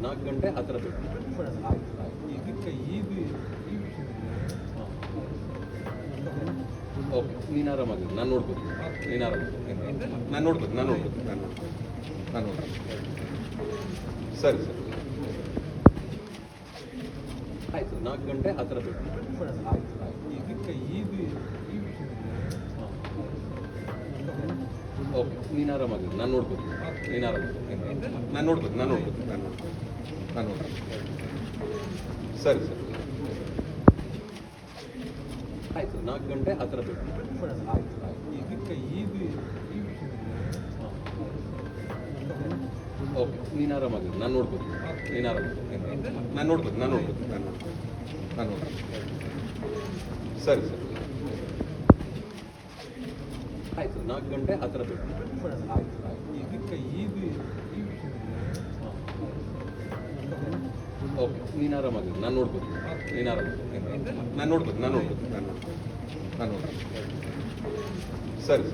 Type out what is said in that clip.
4 ಗಂಟೆ ಆ ಥರ ಬೇಕು. ಇದಕ್ಕೆ ಓಕೆ, ನೀನು ಆರಾಮಾಗಿರು, ನಾನು ನೋಡ್ಕೋತೀನಿ. ನೀನು ಆರಾಮಾಗಿ ನಾನು ನೋಡ್ಕೋತೀನಿ. ಸರಿ ಆಯಿತು, 4 ಗಂಟೆ ಆ ಥರ ಬೇಕು. ಇದಕ್ಕೆ ಓಕೆ, ನೀನು ಆರಾಮಾಗಿರು, ನಾನು ನೋಡ್ಕೋತೀನಿ. ನೀನು ಆರಾಮಾಗಿ ನಾನು ನೋಡ್ಕೋತೀನಿ. ಸರಿ ಆಯಿತು, 4 ಗಂಟೆ ಆ ಥರ ಬೇಕು. ಇದಕ್ಕೆ ಓಕೆ, ನೀನು ಆರಾಮಾಗಿರು, ನಾನು ನೋಡ್ಕೋತೀನಿ. ನೀನು ಆರಾಮಾಗಿ ನಾನು ನೋಡ್ಕೋತೀನಿ. ಸರಿ ಆಯಿತು, 4 ಗಂಟೆ ಆ ಥರ ಬೇಕು. ಇದಕ್ಕೆ ಓಕೆ, ನೀನು ಆರಾಮಾಗಿರು, ನಾನು ನೋಡ್ಕೋತೀನಿ. ನೀನು ಆರಾಮಾಗಿ ನಾನು ನೋಡ್ಕೋತೀನಿ. ಸರಿ